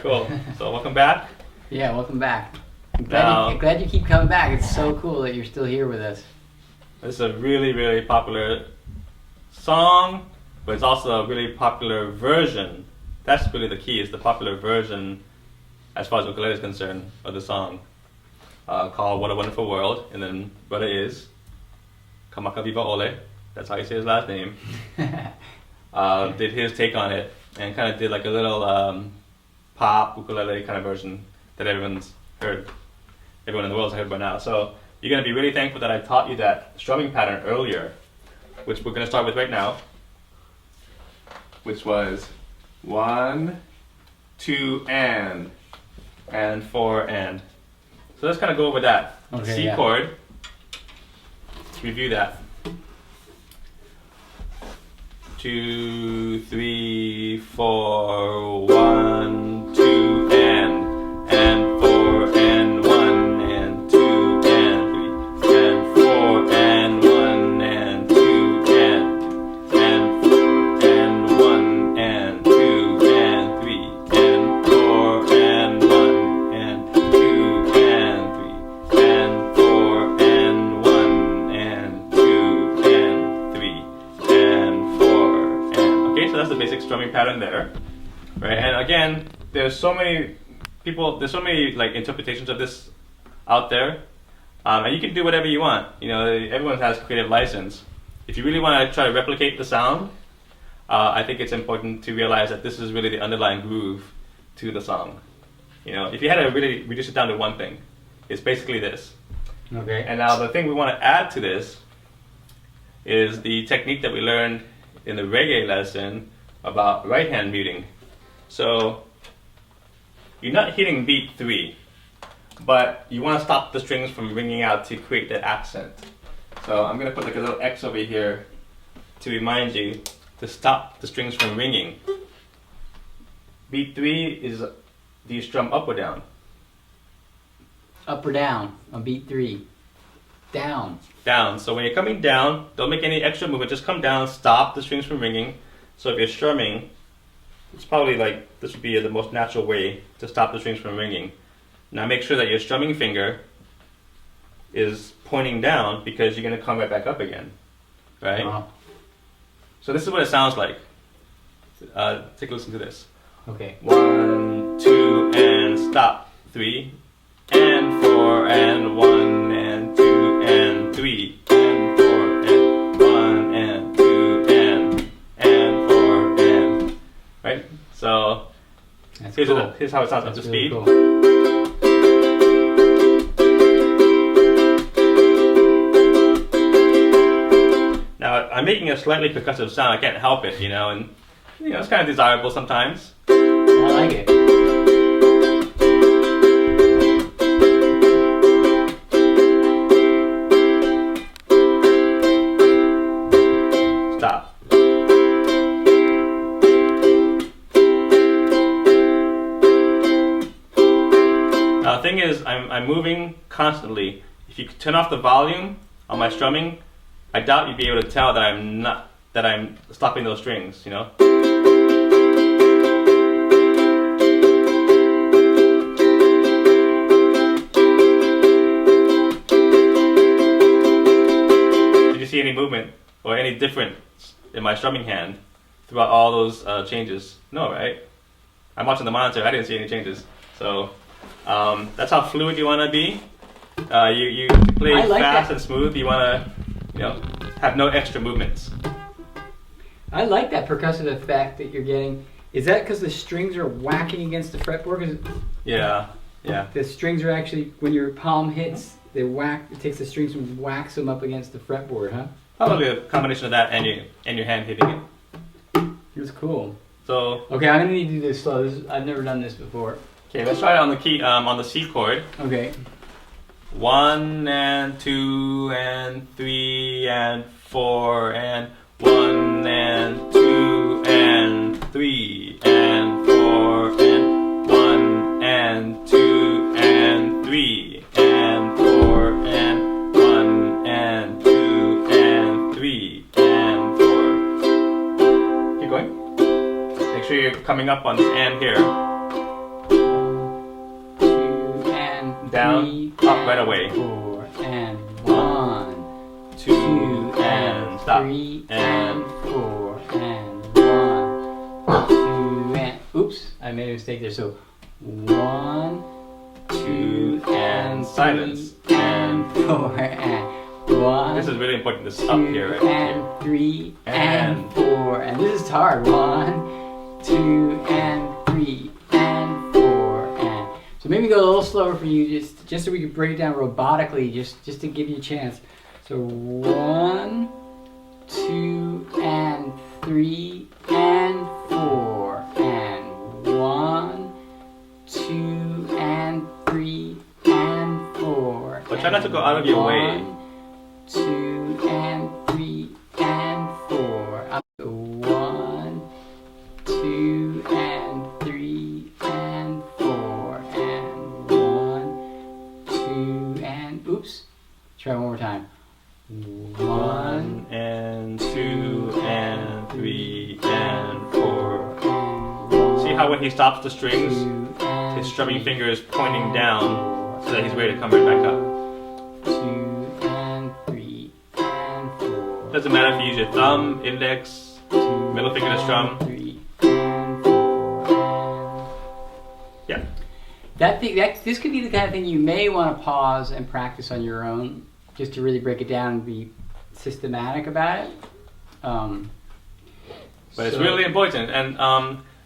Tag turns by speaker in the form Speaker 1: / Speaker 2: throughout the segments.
Speaker 1: Cool. So welcome back.
Speaker 2: Yeah, welcome back. I'm
Speaker 1: Now-
Speaker 2: glad you keep coming back. It's so cool that you're still here with us.
Speaker 1: This is a really, really popular song, but it's also a really popular version. That's really the key, is the popular version as far as ukulele is concerned of the song, called What a Wonderful World, and then Brother Is, Kamaka Viva Ole, that's how you say his last name, did his take on it, and kind of did like a little pop ukulele kind of version that everyone's heard, everyone in the world's heard by now. So you're going to be really thankful that I taught you that strumming pattern earlier, which we're going to start with right now, which was 1, 2, and 4, and. So let's kind of go over that.
Speaker 2: Okay,
Speaker 1: C
Speaker 2: yeah.
Speaker 1: chord, let's review that. 2, 3, 4, 1, 2, and 4, and 1, and 2, and 3, and 4, and 1, and 2, and 4, and 1, and 2, and 3, and 4, and 1, and 2, and 3, and 4, and 1, and 2, and 3, and 4, and. Okay, so that's the basic strumming pattern there, right? And again, there's so many like interpretations of this out there, and you can do whatever you want. You know, everyone has creative license. If you really want to try to replicate the sound, I think it's important to realize that this is really the underlying groove to the song. You know, if you had to really reduce it down to one thing, it's basically this.
Speaker 2: Okay.
Speaker 1: And now the thing we want to add to this is the technique that we learned in the reggae lesson about right hand muting. So you're not hitting beat 3, but you want to stop the strings from ringing out to create that accent. So I'm going to put like a little X over here to remind you to stop the strings from ringing. Beat 3 is, do you strum up or down?
Speaker 2: Up or down on beat 3. Down.
Speaker 1: Down. So when you're coming down, don't make any extra movement, just come down, stop the strings from ringing. So if you're strumming, it's probably like, this would be the most natural way to stop the strings from ringing. Now make sure that your strumming finger is pointing down, because you're going to come right back up again, right?
Speaker 2: Uh-huh.
Speaker 1: So this is what it sounds like. Take a listen to this.
Speaker 2: Okay.
Speaker 1: 1, 2, and stop. 3, and 4, and 1, and 2, and 3, and 4, and 1, and 2, and 4, and. Right? So
Speaker 2: That's
Speaker 1: here's,
Speaker 2: cool.
Speaker 1: here's how it sounds up to
Speaker 2: That's really
Speaker 1: speed.
Speaker 2: cool.
Speaker 1: Now I'm making a slightly percussive sound. I can't help it, you know, and you know it's kind of desirable sometimes.
Speaker 2: I like it.
Speaker 1: Stop. Now the thing is, I'm moving constantly. If you turn off the volume on my strumming, I doubt you'd be able to tell that I'm stopping those strings, you know? Did you see any movement or any difference in my strumming hand throughout all those changes? No, right? I'm watching the monitor, I didn't see any changes. So that's how fluid you want to be. You play
Speaker 2: I like
Speaker 1: fast
Speaker 2: that.
Speaker 1: and smooth. You want to, you know, have no extra movements.
Speaker 2: I like that percussive effect that you're getting. Is that because the strings are whacking against the fretboard? 'Cause
Speaker 1: Yeah, yeah.
Speaker 2: the strings are actually, when your palm hits, they whack. It takes the strings and whacks them up against the fretboard, huh?
Speaker 1: Probably a combination of that and your hand hitting it.
Speaker 2: It's cool.
Speaker 1: So
Speaker 2: Okay, I'm gonna need to do this slow. I've never done this before.
Speaker 1: okay, let's try it on the key on the C chord.
Speaker 2: Okay.
Speaker 1: 1 and 2 and 3 and 4 and 1 and 2 and 3 and 4 and 1 and 2 and 3 and 4 and 1 and 2 and 3 and 4. Keep going. Make sure you're coming up on this and here. up right away.
Speaker 2: 4 and 1,
Speaker 1: 2 and stop.
Speaker 2: 3
Speaker 1: And
Speaker 2: 4 and 1, 2 and oops, I made a mistake there. So 1, 2 and
Speaker 1: silence.
Speaker 2: 3 and 4 and 1.
Speaker 1: This is really important. This up here, right
Speaker 2: and
Speaker 1: here.
Speaker 2: 3
Speaker 1: And
Speaker 2: and 4, and this is hard. 1, 2 and 3 and 4 and so maybe go a little slower for you, just so we can break it down robotically, just to give you a chance. So 1, 2 and 3 and 4 and 1, 2 and 3 and 4.
Speaker 1: But try not to go out of your way.
Speaker 2: 1, 2 and 3 and 4. 1, 2 and 3 and 4 and 1, 2 and oops. Try one more time. 1
Speaker 1: and 2 and 3 and 4.
Speaker 2: and 1.
Speaker 1: See how when he stops the strings,
Speaker 2: 2 and
Speaker 1: his strumming
Speaker 2: 3
Speaker 1: finger is pointing down so that he's ready to come
Speaker 2: and
Speaker 1: right back up.
Speaker 2: 2 and 3 and 4.
Speaker 1: Doesn't matter if you use your thumb, index,
Speaker 2: 2
Speaker 1: middle finger to strum.
Speaker 2: 3 and 4 and
Speaker 1: Yeah.
Speaker 2: this could be the kind of thing you may want to pause and practice on your own, just to really break it down and be systematic about it.
Speaker 1: But it's really important, and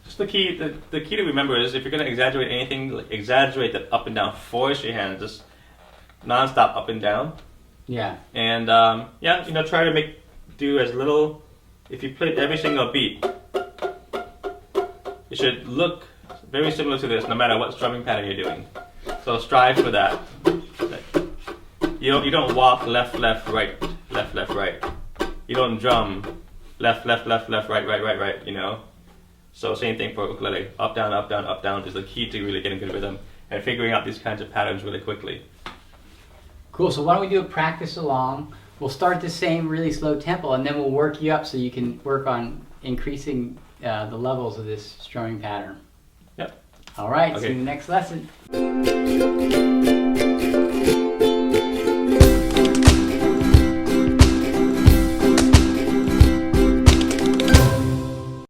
Speaker 1: just the key to remember is if you're going to exaggerate anything, like exaggerate the up and down force your hand, just non-stop up and down.
Speaker 2: Yeah.
Speaker 1: And yeah, try to do as little. If you played every single beat, it should look very similar to this, no matter what strumming pattern you're doing. So strive for that. You don't walk left, left, right, left, left, right. You don't drum left, left, left, left, right, right, right, right. So same thing for ukulele. Up, down, up, down, up, down is the key to really getting good rhythm and figuring out these kinds of patterns really quickly.
Speaker 2: Cool. So why don't we do a practice along? We'll start the same really slow tempo, and then we'll work you up so you can work on increasing the levels of this strumming pattern.
Speaker 1: Yep.
Speaker 2: All right.
Speaker 1: Okay.
Speaker 2: See you in the next lesson.